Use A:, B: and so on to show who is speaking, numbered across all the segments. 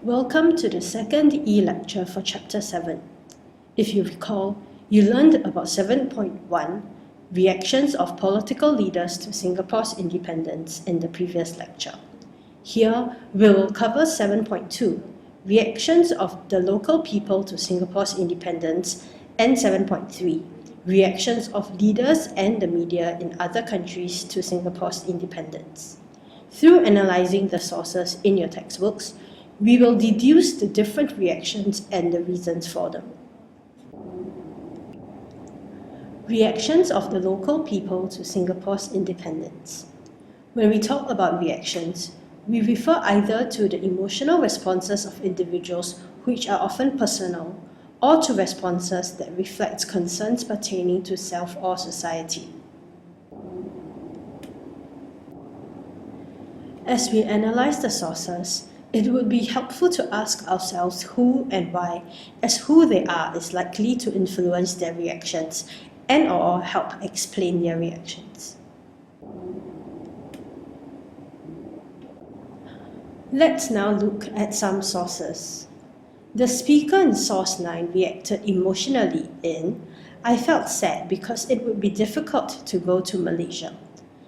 A: Welcome to the second e-lecture for Chapter 7. If you recall, you learned about 7.1, Reactions of Political Leaders to Singapore's Independence in the previous lecture. Here, we will cover 7.2, Reactions of the Local People to Singapore's Independence, and 7.3, Reactions of Leaders and the Media in Other Countries to Singapore's Independence. Through analysing the sources in your textbooks, we will deduce the different reactions and the reasons for them. Reactions of the local people to Singapore's independence. When we talk about reactions, we refer either to the emotional responses of individuals, which are often personal, or to responses that reflect concerns pertaining to self or society. As we analyse the sources, it would be helpful to ask ourselves who and why, as who they are is likely to influence their reactions and/or help explain their reactions. Let's now look at some sources. The speaker in Source 9 reacted emotionally in, "I felt sad because it would be difficult to go to Malaysia."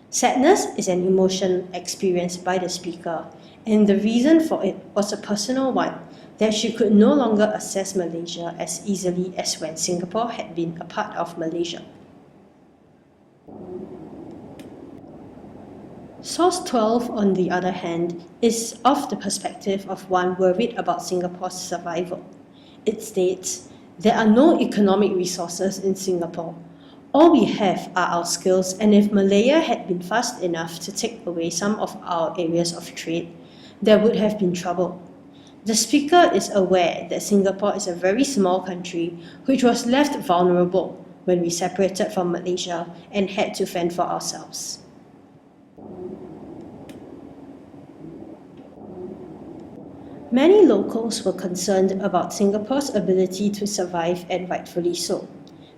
A: Sadness is an emotion experienced by the speaker, and the reason for it was a personal one, that she could no longer access Malaysia as easily as when Singapore had been a part of Malaysia. Source 12, on the other hand, is of the perspective of one worried about Singapore's survival. It states, "There are no economic resources in Singapore. All we have are our skills, and if Malaya had been fast enough to take away some of our areas of trade, there would have been trouble." The speaker is aware that Singapore is a very small country which was left vulnerable when we separated from Malaysia and had to fend for ourselves. Many locals were concerned about Singapore's ability to survive, and rightfully so,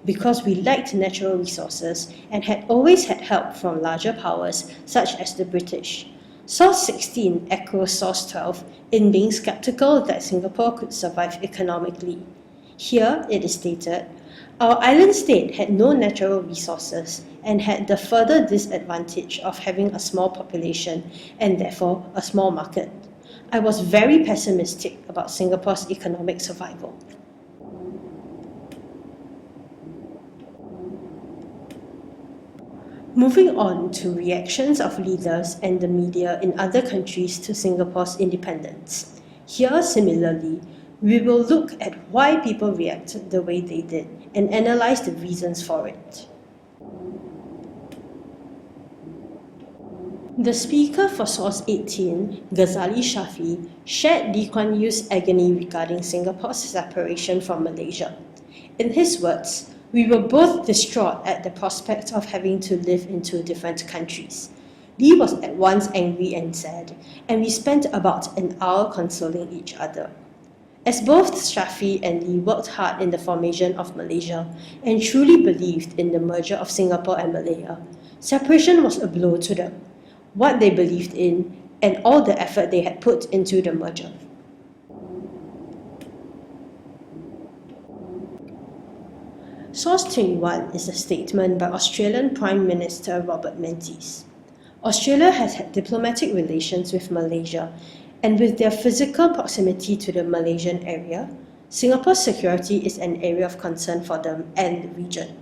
A: because we lacked natural resources and had always had help from larger powers such as the British. Source 16 echoes Source 12 in being skeptical that Singapore could survive economically. Here it is stated, "Our island state had no natural resources and had the further disadvantage of having a small population and therefore a small market. I was very pessimistic about Singapore's economic survival." Moving on to reactions of leaders and the media in other countries to Singapore's independence. Here, similarly, we will look at why people reacted the way they did and analyse the reasons for it. The speaker for Source 18, Ghazali Shafi, shared Lee Kuan Yew's agony regarding Singapore's separation from Malaysia. In his words, "We were both distraught at the prospect of having to live in two different countries. Lee was at once angry and sad, and we spent about an hour consoling each other." As both Shafi and Lee worked hard in the formation of Malaysia and truly believed in the merger of Singapore and Malaya, separation was a blow to them, what they believed in, and all the effort they had put into the merger. Source 21 is a statement by Australian Prime Minister Robert Menzies. Australia has had diplomatic relations with Malaysia, and with their physical proximity to the Malaysian area, Singapore's security is an area of concern for them and the region.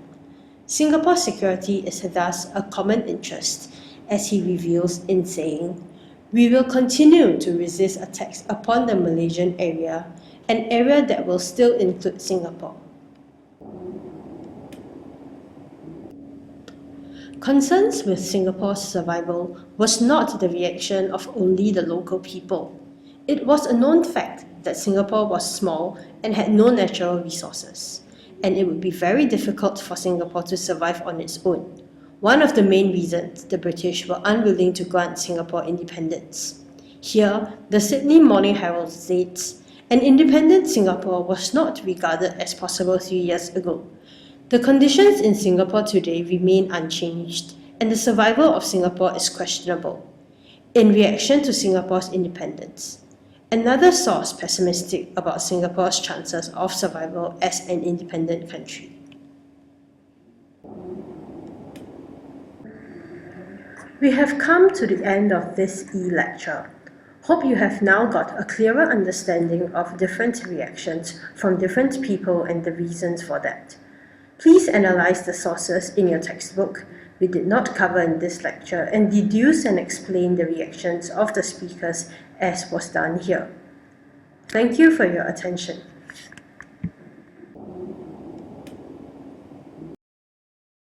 A: Singapore security is thus a common interest, as he reveals in saying, "We will continue to resist attacks upon the Malaysian area, an area that will still include Singapore." Concerns with Singapore's survival was not the reaction of only the local people. It was a known fact that Singapore was small and had no natural resources, and it would be very difficult for Singapore to survive on its own. One of the main reasons the British were unwilling to grant Singapore independence. Here, the Sydney Morning Herald states, "An independent Singapore was not regarded as possible 3 years ago. The conditions in Singapore today remain unchanged, and the survival of Singapore is questionable." In reaction to Singapore's independence, Another source pessimistic about Singapore's chances of survival as an independent country. We have come to the end of this e-lecture. Hope you have now got a clearer understanding of different reactions from different people and the reasons for that. Please analyze the sources in your textbook we did not cover in this lecture and deduce and explain the reactions of the speakers as was done here. Thank you for your attention.